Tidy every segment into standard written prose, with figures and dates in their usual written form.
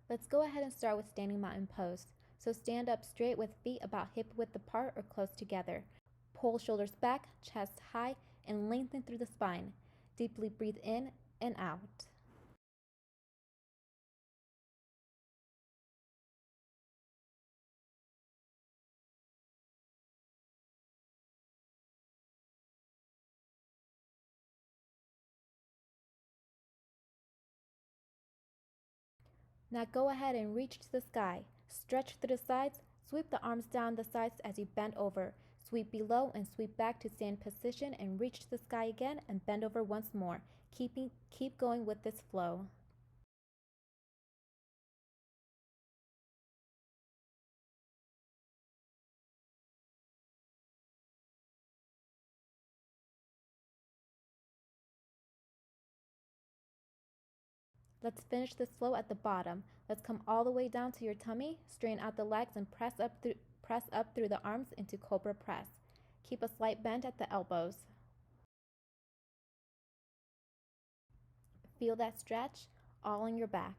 Let's go ahead and start with standing mountain pose. So stand up straight with feet about hip width apart or close together. Pull shoulders back, chest high, and lengthen through the spine. Deeply breathe in and out. Now go ahead and reach to the sky. Stretch through the sides, sweep the arms down the sides as you bend over. Sweep below and sweep back to stand position and reach to the sky again and bend over once more. Keep going with this flow. Let's finish this flow at the bottom. Let's come all the way down to your tummy, straighten out the legs and press up through the arms into cobra press. Keep a slight bend at the elbows. Feel that stretch all on your back.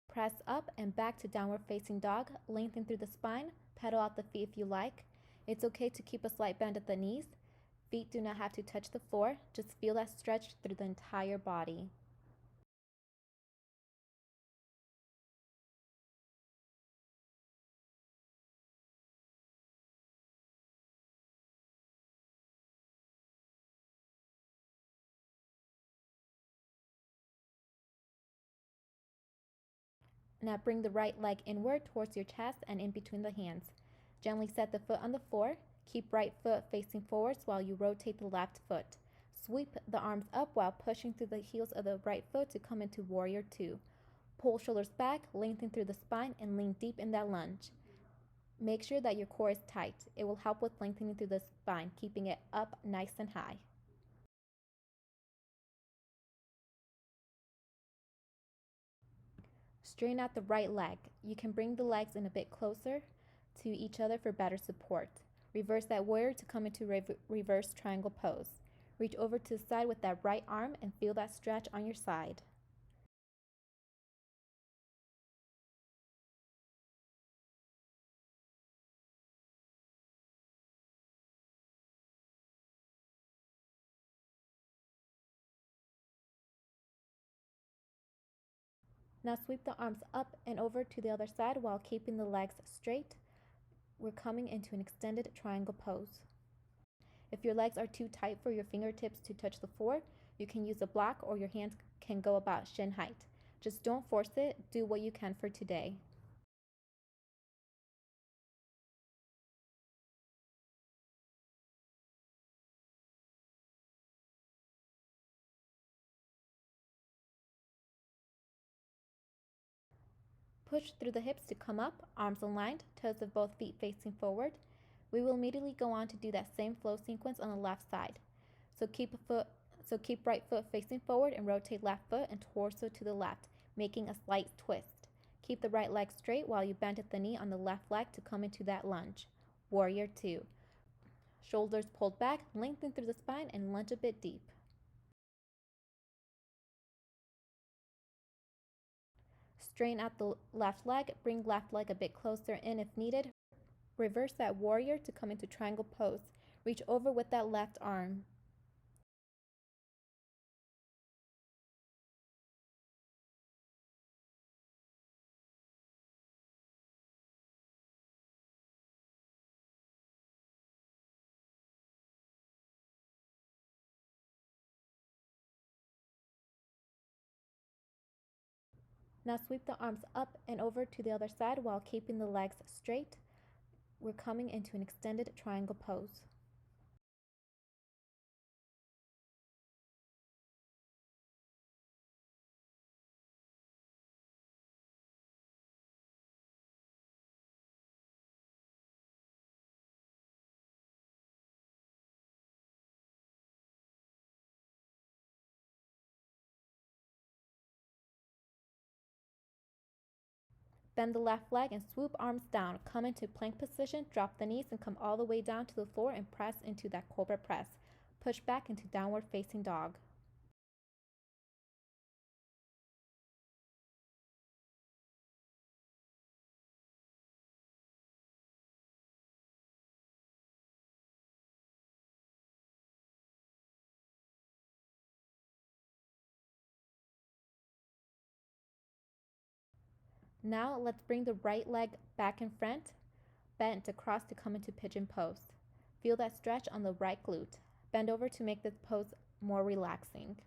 Press up and back to downward facing dog, lengthen through the spine, pedal out the feet if you like. It's okay to keep a slight bend at the knees. Feet do not have to touch the floor, just feel that stretch through the entire body. Now bring the right leg inward towards your chest and in between the hands. Gently set the foot on the floor. Keep right foot facing forwards while you rotate the left foot. Sweep the arms up while pushing through the heels of the right foot to come into warrior two. Pull shoulders back, lengthen through the spine, and lean deep in that lunge. Make sure that your core is tight. It will help with lengthening through the spine, keeping it up nice and high. Straighten out the right leg. You can bring the legs in a bit closer to each other for better support. Reverse that warrior to come into reverse triangle pose. Reach over to the side with that right arm and feel that stretch on your side. Now sweep the arms up and over to the other side while keeping the legs straight. We're coming into an extended triangle pose. If your legs are too tight for your fingertips to touch the floor, you can use a block or your hands can go about shin height. Just don't force it, do what you can for today. Push through the hips to come up, arms aligned, toes of both feet facing forward. We will immediately go on to do that same flow sequence on the left side. So keep right foot facing forward and rotate left foot and torso to the left, making a slight twist. Keep the right leg straight while you bend at the knee on the left leg to come into that lunge. Warrior two. Shoulders pulled back, lengthen through the spine and lunge a bit deep. Straighten out the left leg, bring left leg a bit closer in if needed. Reverse that warrior to come into triangle pose. Reach over with that left arm. Now sweep the arms up and over to the other side while keeping the legs straight. We're coming into an extended triangle pose. Bend the left leg and swoop arms down. Come into plank position, drop the knees and come all the way down to the floor and press into that cobra press. Push back into downward facing dog. Now let's bring the right leg back in front, bent across to come into pigeon pose. Feel that stretch on the right glute. Bend over to make this pose more relaxing.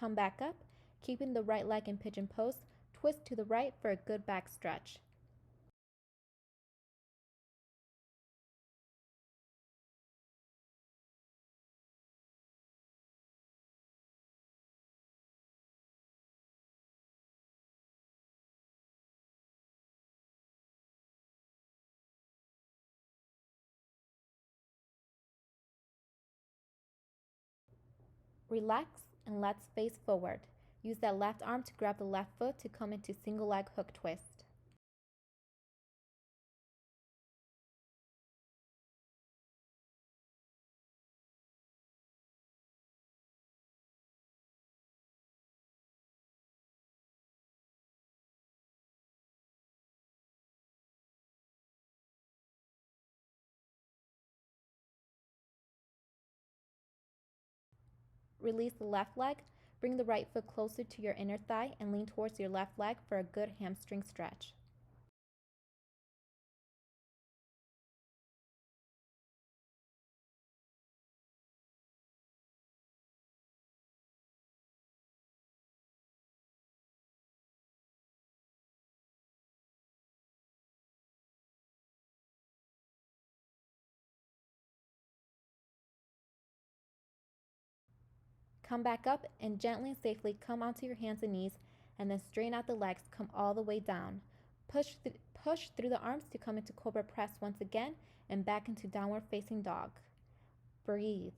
Come back up, keeping the right leg in pigeon pose. Twist to the right for a good back stretch. Relax and let's face forward. Use that left arm to grab the left foot to come into single leg hook twist. Release the left leg, bring the right foot closer to your inner thigh and lean towards your left leg for a good hamstring stretch. Come back up and gently and safely come onto your hands and knees and then straighten out the legs, come all the way down. Push through the arms to come into cobra press once again and back into downward facing dog. Breathe.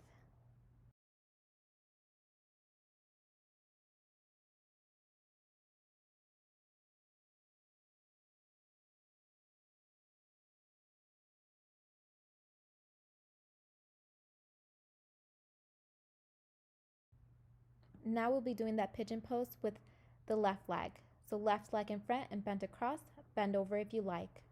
Now we'll be doing that pigeon pose with the left leg. So left leg in front and bent across, bend over if you like.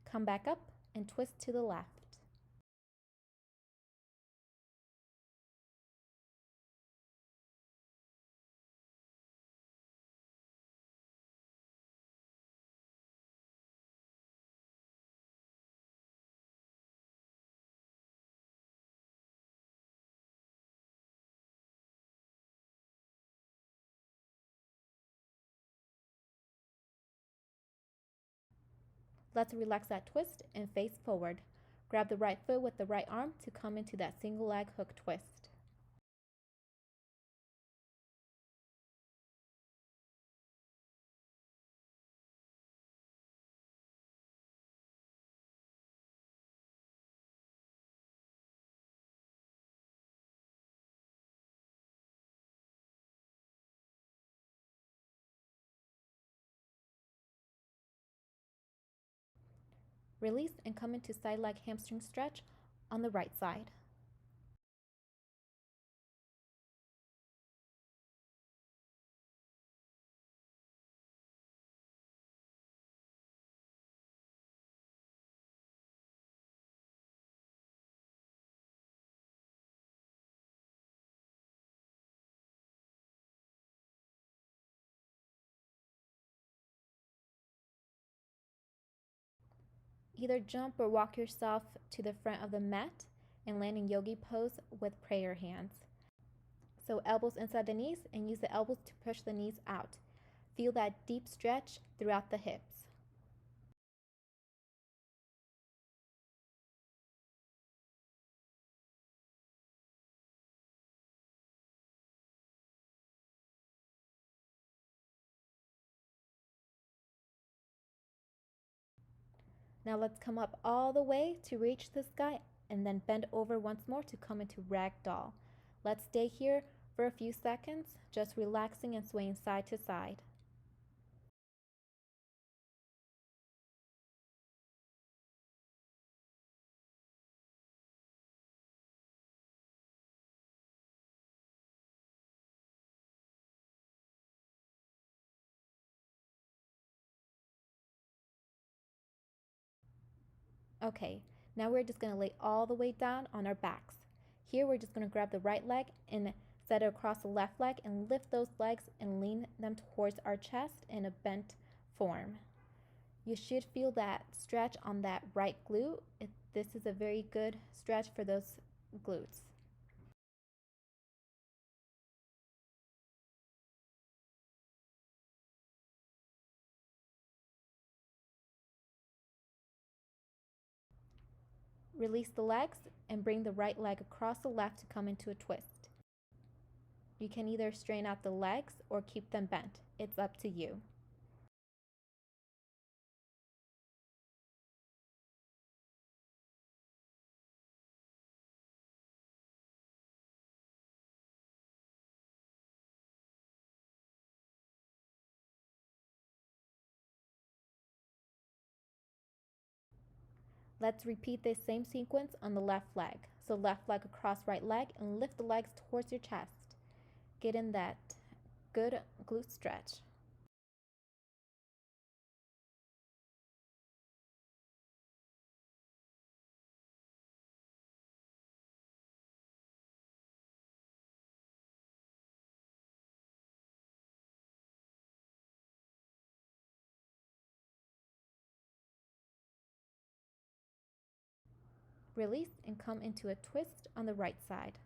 Come back up and twist to the left. Let's relax that twist and face forward. Grab the right foot with the right arm to come into that single leg hook twist. Release and come into side leg hamstring stretch on the right side. Either jump or walk yourself to the front of the mat and land in yogi pose with prayer hands. So elbows inside the knees and use the elbows to push the knees out. Feel that deep stretch throughout the hips. Now let's come up all the way to reach the sky and then bend over once more to come into ragdoll. Let's stay here for a few seconds, just relaxing and swaying side to side. Okay, now we're just going to lay all the way down on our backs. Here we're just going to grab the right leg and set it across the left leg and lift those legs and lean them towards our chest in a bent form. You should feel that stretch on that right glute. This is a very good stretch for those glutes. Release the legs and bring the right leg across the left to come into a twist. You can either straighten out the legs or keep them bent. It's up to you. Let's repeat this same sequence on the left leg. So left leg across right leg and lift the legs towards your chest. Get in that good glute stretch. Release and come into a twist on the right side.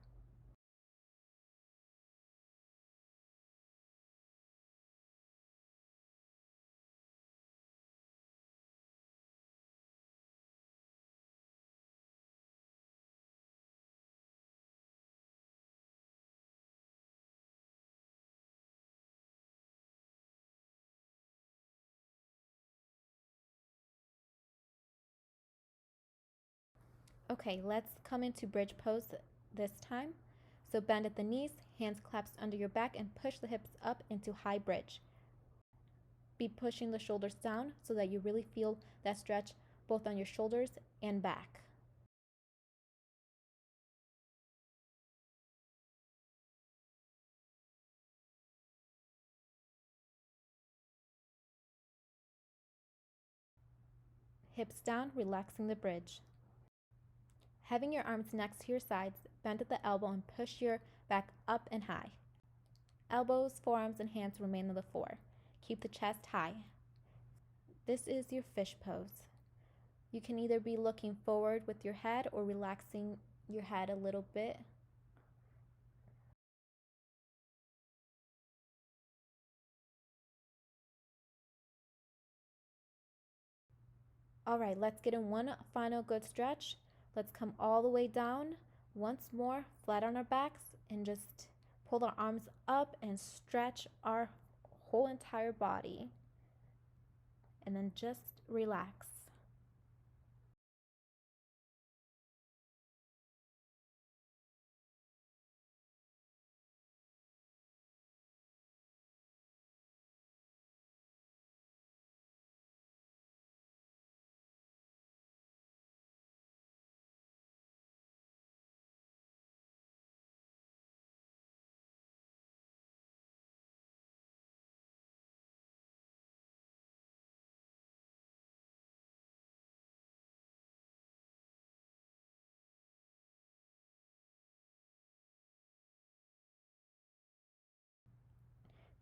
Okay, let's come into bridge pose this time. So bend at the knees, hands clasped under your back and push the hips up into high bridge. Be pushing the shoulders down so that you really feel that stretch both on your shoulders and back. Hips down, relaxing the bridge. Having your arms next to your sides, bend at the elbow and push your back up and high. Elbows, forearms, and hands remain on the floor. Keep the chest high. This is your fish pose. You can either be looking forward with your head or relaxing your head a little bit. All right, let's get in one final good stretch. Let's come all the way down once more, flat on our backs, and just pull our arms up and stretch our whole entire body. And then just relax.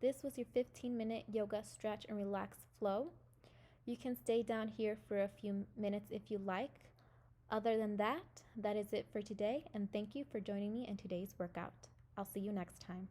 This was your 15-minute yoga stretch and relax flow. You can stay down here for a few minutes if you like. Other than that, that is it for today, and thank you for joining me in today's workout. I'll see you next time.